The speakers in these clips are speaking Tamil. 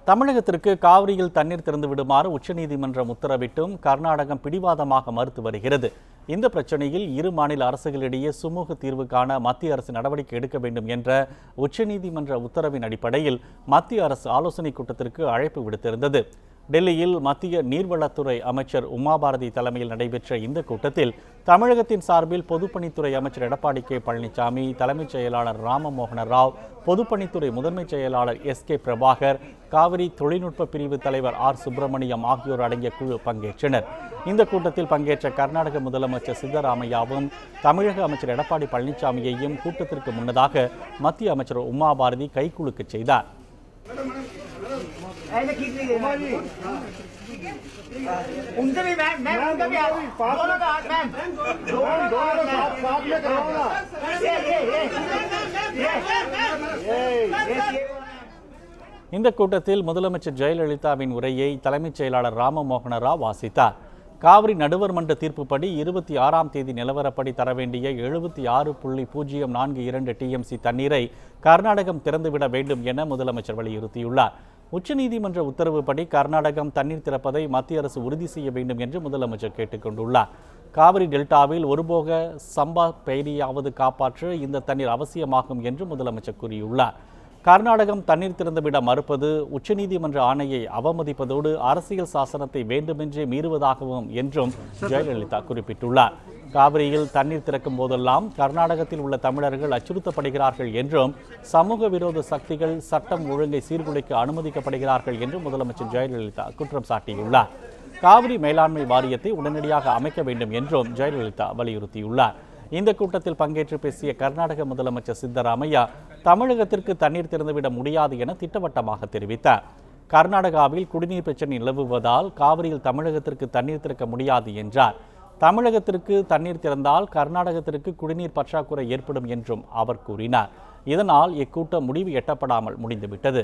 தமிழகத்திற்கு காவிரியில் தண்ணீர் திறந்து விடுமாறு உச்சநீதிமன்றம் உத்தரவிட்டும் கர்நாடகம் பிடிவாதமாக மறுத்து வருகிறது. இந்த பிரச்சனையில் இரு மாநில அரசுகளிடையே சுமூக தீர்வு காண மத்திய அரசு நடவடிக்கை எடுக்க வேண்டும் என்ற உச்சநீதிமன்ற உத்தரவின் அடிப்படையில் மத்திய அரசு ஆலோசனைக் கூட்டத்திற்கு அழைப்பு விடுத்திருந்தது. டெல்லியில் மத்திய நீர்வளத்துறை அமைச்சர் உமா பாரதி தலைமையில் நடைபெற்ற இந்த கூட்டத்தில் தமிழகத்தின் சார்பில் பொதுப்பணித்துறை அமைச்சர் எடப்பாடி கே பழனிசாமி, தலைமைச் செயலாளர் ராமமோகன ராவ், பொதுப்பணித்துறை முதன்மைச் செயலாளர் எஸ்.கே. பிரபாகர், காவிரி தொழில்நுட்ப பிரிவு தலைவர் ஆர். சுப்பிரமணியம் ஆகியோர் அடங்கிய குழு பங்கேற்றனர். இந்த கூட்டத்தில் பங்கேற்ற கர்நாடக முதலமைச்சர் சித்தராமையாவும் தமிழக அமைச்சர் எடப்பாடி பழனிசாமியையும் கூட்டத்திற்கு முன்னதாக மத்திய அமைச்சர் உமா பாரதி கைகுலுக்க செய்தார். இந்த கூட்டத்தில் முதலமைச்சர் ஜெயலலிதாவின் உரையை தலைமைச் செயலாளர் ராமமோகன ராவ் வாசித்தார். காவிரி நடுவர் மன்ற தீர்ப்புப்படி 26ஆம் தேதி நிலவரப்படி தர வேண்டிய 76.042 டிஎம்சி தண்ணீரை கர்நாடகம் திறந்துவிட வேண்டும் என முதலமைச்சர் வலியுறுத்தியுள்ளார். உச்சநீதிமன்ற உத்தரவுப்படி கர்நாடகம் தண்ணீர் திறப்பதை மத்திய அரசு உறுதி செய்ய வேண்டும் என்று முதலமைச்சர் கேட்டுக்கொண்டுள்ளார். காவிரி டெல்டாவில் ஒருபோக சம்பா பெயரையாவது காப்பாற்ற இந்த தண்ணீர் அவசியமாகும் என்று முதலமைச்சர் கூறியுள்ளார். கர்நாடகம் தண்ணீர் திறந்துவிட மறுப்பது உச்சநீதிமன்ற ஆணையை அவமதிப்பதோடு அரசியல் சாசனத்தை வேண்டுமென்றே மீறுவதாகவும் என்றும் ஜெயலலிதா குறிப்பிட்டுள்ளார். காவிரியில் தண்ணீர் திறக்கும் போதெல்லாம் கர்நாடகத்தில் உள்ள தமிழர்கள் அச்சுறுத்தப்படுகிறார்கள் என்றும் சமூக விரோத சக்திகள் சட்டம் ஒழுங்கை சீர்குலைக்க அனுமதிக்கப்படுகிறார்கள் என்றும் முதலமைச்சர் ஜெயலலிதா குற்றம் சாட்டியுள்ளார். காவிரி மேலாண்மை வாரியத்தை உடனடியாக அமைக்க வேண்டும் என்றும் ஜெயலலிதா வலியுறுத்தியுள்ளார். இந்த கூட்டத்தில் பங்கேற்று பேசிய கர்நாடக முதலமைச்சர் சித்தராமையா தமிழகத்திற்கு தண்ணீர் திறந்துவிட முடியாது என திட்டவட்டமாக தெரிவித்தார். கர்நாடகாவில் குடிநீர் பிரச்சனை நிலவுவதால் காவிரியில் தமிழகத்திற்கு தண்ணீர் திறக்க முடியாது என்றார். தமிழகத்திற்கு தண்ணீர் திறந்தால் கர்நாடகத்திற்கு குடிநீர் பற்றாக்குறை ஏற்படும் என்றும் அவர் கூறினார். இதனால் இக்கூட்டம் முடிவு எட்டப்படாமல் முடிந்துவிட்டது.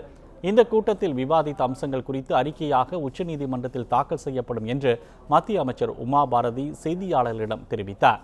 இந்த கூட்டத்தில் விவாதித்த அம்சங்கள் குறித்து அறிக்கையாக உச்சநீதிமன்றத்தில் தாக்கல் செய்யப்படும் என்று மத்திய அமைச்சர் உமா பாரதி செய்தியாளர்களிடம் தெரிவித்தார்.